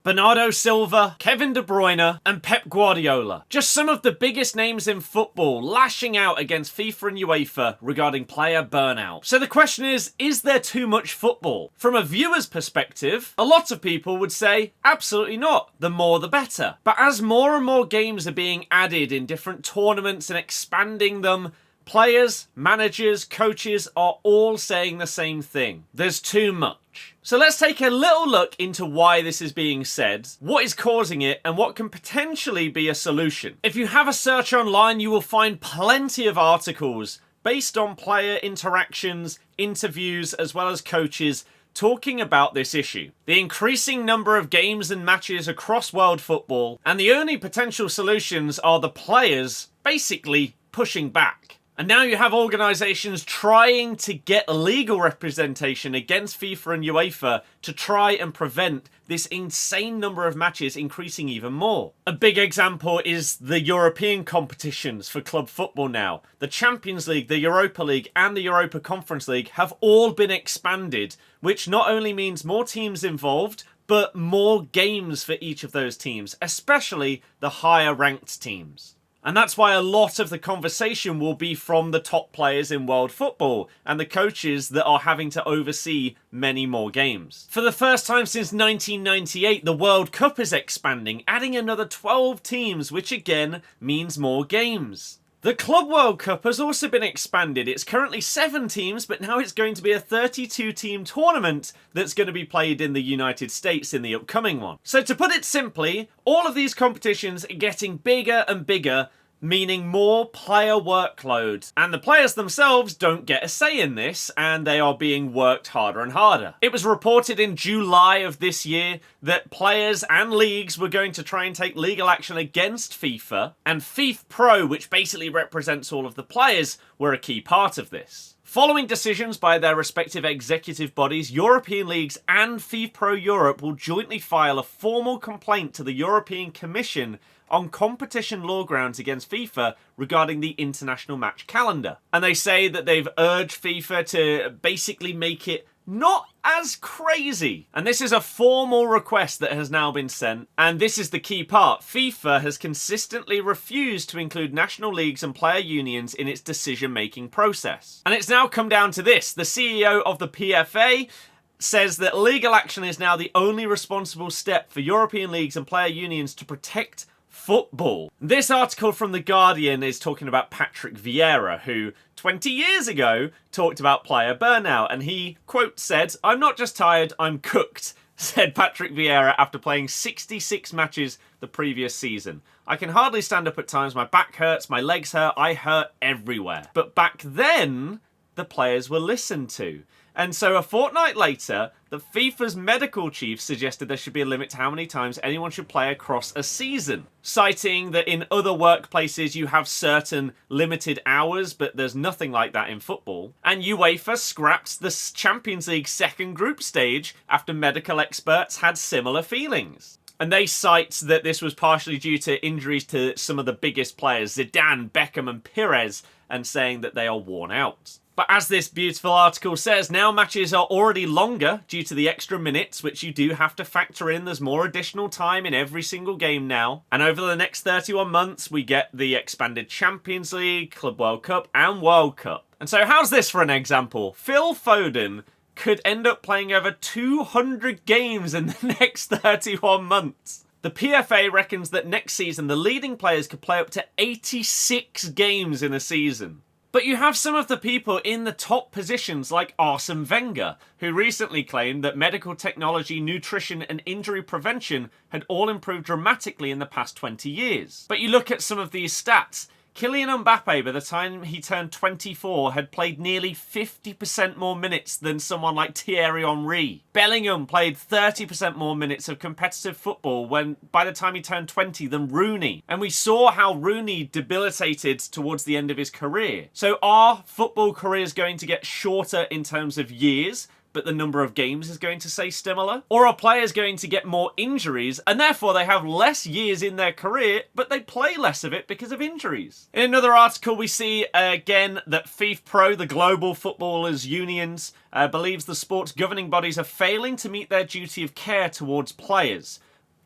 Bernardo Silva, Kevin De Bruyne, and Pep Guardiola. Just some of the biggest names in football lashing out against FIFA and UEFA regarding player burnout. So the question is there too much football? From a viewer's perspective, a lot of people would say, absolutely not. The more the better. But as more and more games are being added in different tournaments and expanding them, players, managers, coaches are all saying the same thing. There's too much. So let's take a little look into why this is being said, what is causing it, and what can potentially be a solution. If you have a search online, you will find plenty of articles based on player interactions, interviews, as well as coaches talking about this issue. The increasing number of games and matches across world football, and the only potential solutions are the players basically pushing back. And now you have organisations trying to get legal representation against FIFA and UEFA to try and prevent this insane number of matches increasing even more. A big example is the European competitions for club football now. The Champions League, the Europa League, and the Europa Conference League have all been expanded, which not only means more teams involved, but more games for each of those teams, especially the higher ranked teams. And that's why a lot of the conversation will be from the top players in world football and the coaches that are having to oversee many more games. For the first time since 1998, the World Cup is expanding, adding another 12 teams, which again means more games. The Club World Cup has also been expanded. It's currently 7 teams, but now it's going to be a 32-team tournament that's going to be played in the United States in the upcoming one. So to put it simply, all of these competitions are getting bigger and bigger, meaning more player workload. And the players themselves don't get a say in this, and they are being worked harder and harder. It was reported in July of this year that players and leagues were going to try and take legal action against FIFA, and FIFA Pro, which basically represents all of the players, were a key part of this. Following decisions by their respective executive bodies, European leagues and FIFA Pro Europe will jointly file a formal complaint to the European Commission on competition law grounds against FIFA regarding the international match calendar. And they say that they've urged FIFA to basically make it not as crazy. And this is a formal request that has now been sent. And this is the key part. FIFA has consistently refused to include national leagues and player unions in its decision-making process. And it's now come down to this. The CEO of the PFA says that legal action is now the only responsible step for European leagues and player unions to protect football. This article from The Guardian is talking about Patrick Vieira, who 20 years ago talked about player burnout, and he, quote, said, "I'm not just tired, I'm cooked," said Patrick Vieira after playing 66 matches the previous season. "I can hardly stand up at times, my back hurts, my legs hurt, I hurt everywhere." But back then, the players were listened to. And so a fortnight later, the FIFA's medical chief suggested there should be a limit to how many times anyone should play across a season, citing that in other workplaces you have certain limited hours, but there's nothing like that in football. And UEFA scrapped the Champions League second group stage after medical experts had similar feelings. And they cite that this was partially due to injuries to some of the biggest players, Zidane, Beckham and Pires, and saying that they are worn out. But as this beautiful article says, now matches are already longer due to the extra minutes, which you do have to factor in. There's more additional time in every single game now. And over the next 31 months, we get the expanded Champions League, Club World Cup, and World Cup. And so how's this for an example? Phil Foden could end up playing over 200 games in the next 31 months. The PFA reckons that next season, the leading players could play up to 86 games in a season. But you have some of the people in the top positions like Arsene Wenger, who recently claimed that medical technology, nutrition and injury prevention had all improved dramatically in the past 20 years. But you look at some of these stats. Kylian Mbappe, by the time he turned 24, had played nearly 50% more minutes than someone like Thierry Henry. Bellingham played 30% more minutes of competitive football by the time he turned 20 than Rooney. And we saw how Rooney debilitated towards the end of his career. So are football careers going to get shorter in terms of years, but the number of games is going to stay similar? Or are players going to get more injuries and therefore they have less years in their career, but they play less of it because of injuries? In another article, we see again that FIFA Pro, the global footballers' unions, believes the sport's governing bodies are failing to meet their duty of care towards players.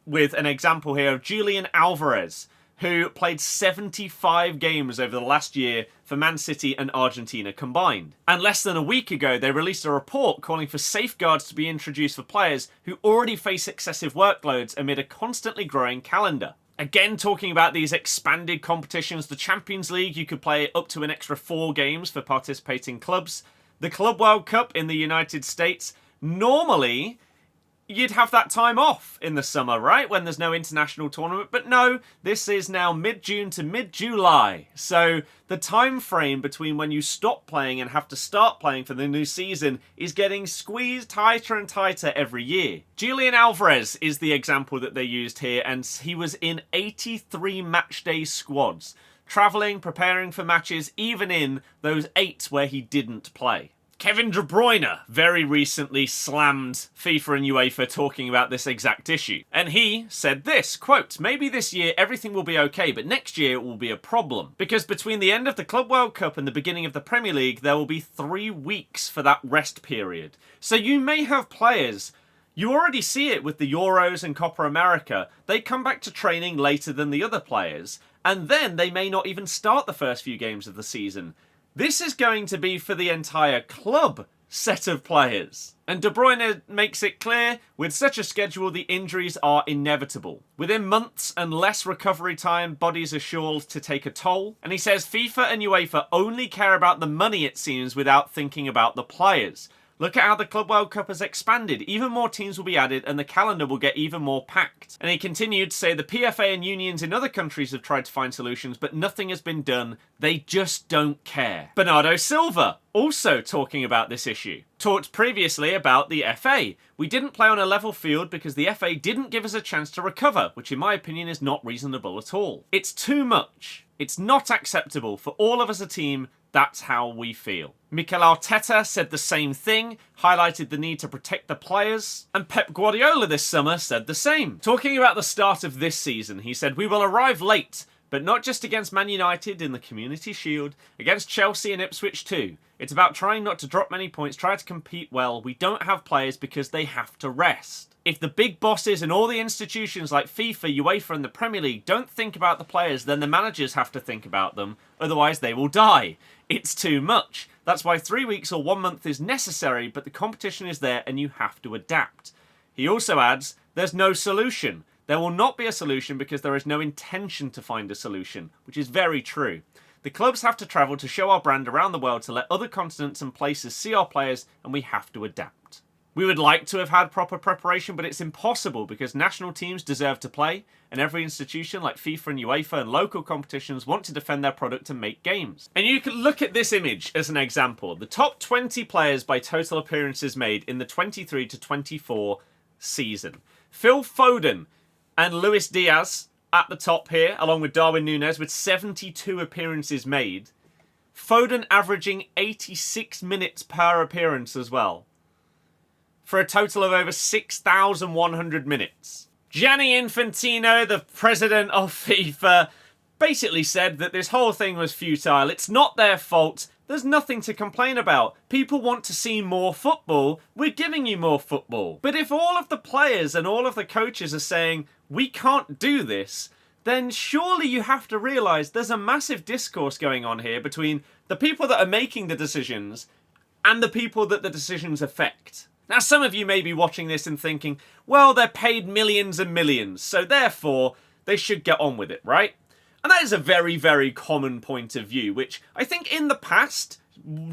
with an example here of Julian Alvarez, who played 75 games over the last year for Man City and Argentina combined. And less than a week ago, they released a report calling for safeguards to be introduced for players who already face excessive workloads amid a constantly growing calendar. Again, talking about these expanded competitions, the Champions League, you could play up to an extra 4 games for participating clubs. The Club World Cup in the United States, normally you'd have that time off in the summer, right? When there's no international tournament. But no, this is now mid-June to mid-July. So the time frame between when you stop playing and have to start playing for the new season is getting squeezed tighter and tighter every year. Julian Alvarez is the example that they used here, and he was in 83 matchday squads, travelling, preparing for matches, even in those 8 where he didn't play. Kevin De Bruyne very recently slammed FIFA and UEFA talking about this exact issue. And he said this, quote, "Maybe this year everything will be okay, but next year it will be a problem. Because between the end of the Club World Cup and the beginning of the Premier League, there will be 3 weeks for that rest period. So you may have players, you already see it with the Euros and Copa America, they come back to training later than the other players, and then they may not even start the first few games of the season. This is going to be for the entire club set of players." And De Bruyne makes it clear, with such a schedule, the injuries are inevitable. Within months and less recovery time, bodies are sure to take a toll. And he says FIFA and UEFA only care about the money, it seems, without thinking about the players. Look at how the Club World Cup has expanded. Even more teams will be added and the calendar will get even more packed. And he continued to say the PFA and unions in other countries have tried to find solutions, but nothing has been done. They just don't care. Bernardo Silva, also talking about this issue. Talked previously about the FA. "We didn't play on a level field because the FA didn't give us a chance to recover, which in my opinion is not reasonable at all. It's too much. It's not acceptable for all of us as a team. That's how we feel." Mikel Arteta said the same thing, highlighted the need to protect the players, and Pep Guardiola this summer said the same. Talking about the start of this season, he said, "We will arrive late, but not just against Man United in the Community Shield, against Chelsea and Ipswich too. It's about trying not to drop many points, try to compete well. We don't have players because they have to rest. If the big bosses and all the institutions like FIFA, UEFA and the Premier League don't think about the players, then the managers have to think about them, otherwise they will die. It's too much. That's why 3 weeks or 1 month is necessary, but the competition is there and you have to adapt." He also adds, "There's no solution. There will not be a solution because there is no intention to find a solution," which is very true. "The clubs have to travel to show our brand around the world to let other continents and places see our players, and we have to adapt. We would like to have had proper preparation, but it's impossible because national teams deserve to play, and every institution like FIFA and UEFA and local competitions want to defend their product and make games." And you can look at this image as an example. The top 20 players by total appearances made in the 23 to 24 season. Phil Foden and Luis Diaz at the top here, along with Darwin Núñez with 72 appearances made. Foden averaging 86 minutes per appearance as well, for a total of over 6,100 minutes. Gianni Infantino, the president of FIFA, basically said that this whole thing was futile. It's not their fault. There's nothing to complain about. People want to see more football. We're giving you more football. But if all of the players and all of the coaches are saying, we can't do this, then surely you have to realise there's a massive discourse going on here between the people that are making the decisions and the people that the decisions affect. Now, some of you may be watching this and thinking, well, they're paid millions and millions, so therefore they should get on with it, right? And that is a very, very common point of view, which I think in the past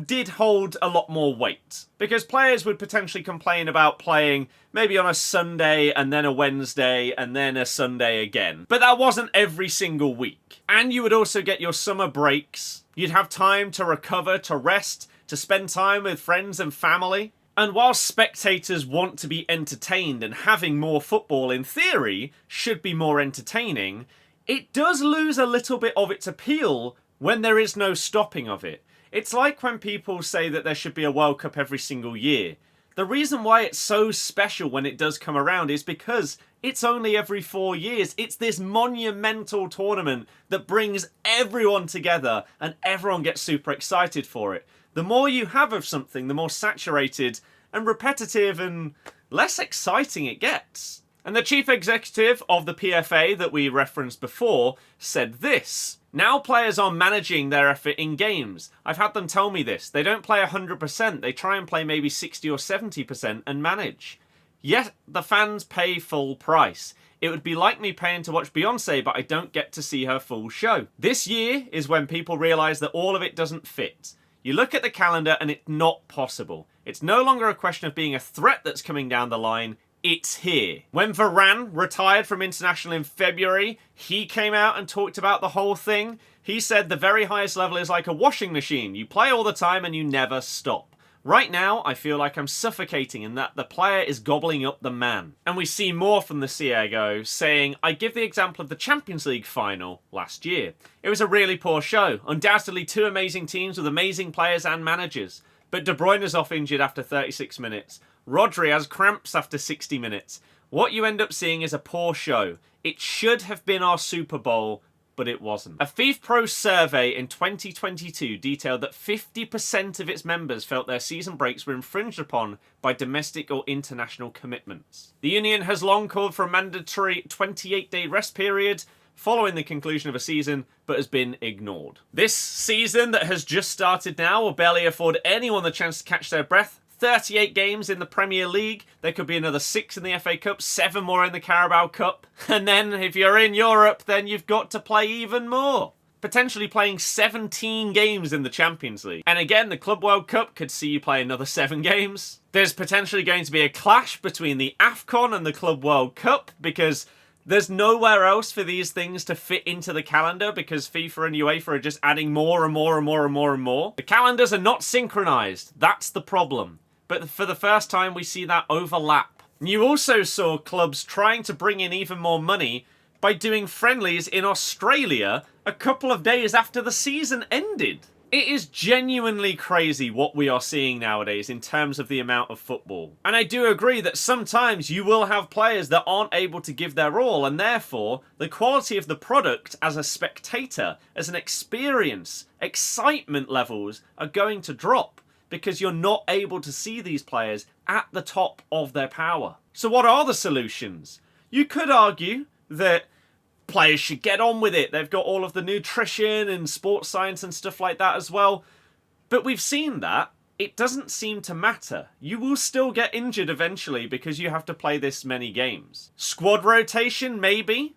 did hold a lot more weight. Because players would potentially complain about playing maybe on a Sunday and then a Wednesday and then a Sunday again. But that wasn't every single week. And you would also get your summer breaks. You'd have time to recover, to rest, to spend time with friends and family. And while spectators want to be entertained and having more football in theory should be more entertaining, it does lose a little bit of its appeal when there is no stopping of it. It's like when people say that there should be a World Cup every single year. The reason why it's so special when it does come around is because it's only every 4 years. It's this monumental tournament that brings everyone together and everyone gets super excited for it. The more you have of something, the more saturated and repetitive and less exciting it gets. And the chief executive of the PFA that we referenced before said this: "Now players are managing their effort in games. I've had them tell me this. They don't play 100%, they try and play maybe 60 or 70% and manage. Yet the fans pay full price. It would be like me paying to watch Beyonce, but I don't get to see her full show. This year is when people realise that all of it doesn't fit. You look at the calendar and it's not possible. It's no longer a question of being a threat that's coming down the line. It's here." When Varane retired from international in February, he came out and talked about the whole thing. He said the very highest level is like a washing machine. You play all the time and you never stop. Right now, I feel like I'm suffocating in that the player is gobbling up the man. And we see more from the CIO saying, "I give the example of the Champions League final last year. It was a really poor show. Undoubtedly two amazing teams with amazing players and managers. But De Bruyne is off injured after 36 minutes. Rodri has cramps after 60 minutes. What you end up seeing is a poor show. It should have been our Super Bowl, but it wasn't." A FIFA Pro survey in 2022 detailed that 50% of its members felt their season breaks were infringed upon by domestic or international commitments. The union has long called for a mandatory 28-day rest period following the conclusion of a season, but has been ignored. This season that has just started now will barely afford anyone the chance to catch their breath. 38 games in the Premier League. There could be another 6 in the FA Cup, 7 more in the Carabao Cup. And then if you're in Europe, then you've got to play even more. Potentially playing 17 games in the Champions League. And again, the Club World Cup could see you play another 7 games. There's potentially going to be a clash between the AFCON and the Club World Cup because there's nowhere else for these things to fit into the calendar because FIFA and UEFA are just adding more and more and more and more and more. The calendars are not synchronized. That's the problem. But for the first time, we see that overlap. You also saw clubs trying to bring in even more money by doing friendlies in Australia a couple of days after the season ended. It is genuinely crazy what we are seeing nowadays in terms of the amount of football. And I do agree that sometimes you will have players that aren't able to give their all, and therefore the quality of the product as a spectator, as an experience, excitement levels are going to drop, because you're not able to see these players at the top of their power. So what are the solutions? You could argue that players should get on with it. They've got all of the nutrition and sports science and stuff like that as well. But we've seen that. It doesn't seem to matter. You will still get injured eventually because you have to play this many games. Squad rotation, maybe?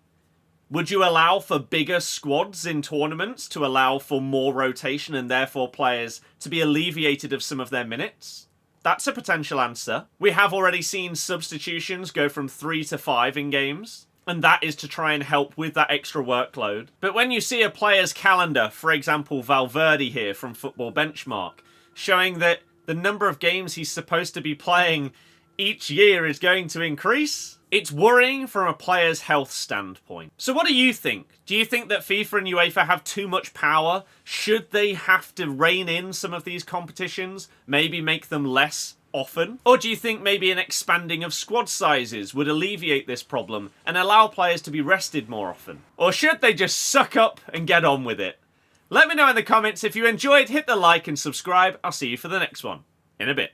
Would you allow for bigger squads in tournaments to allow for more rotation and therefore players to be alleviated of some of their minutes? That's a potential answer. We have already seen substitutions go from 3 to 5 in games, and that is to try and help with that extra workload. But when you see a player's calendar, for example Valverde here from Football Benchmark, showing that the number of games he's supposed to be playing each year is going to increase, it's worrying from a player's health standpoint. So what do you think? Do you think that FIFA and UEFA have too much power? Should they have to rein in some of these competitions? Maybe make them less often? Or do you think maybe an expanding of squad sizes would alleviate this problem and allow players to be rested more often? Or should they just suck up and get on with it? Let me know in the comments. If you enjoyed, hit the like and subscribe. I'll see you for the next one in a bit.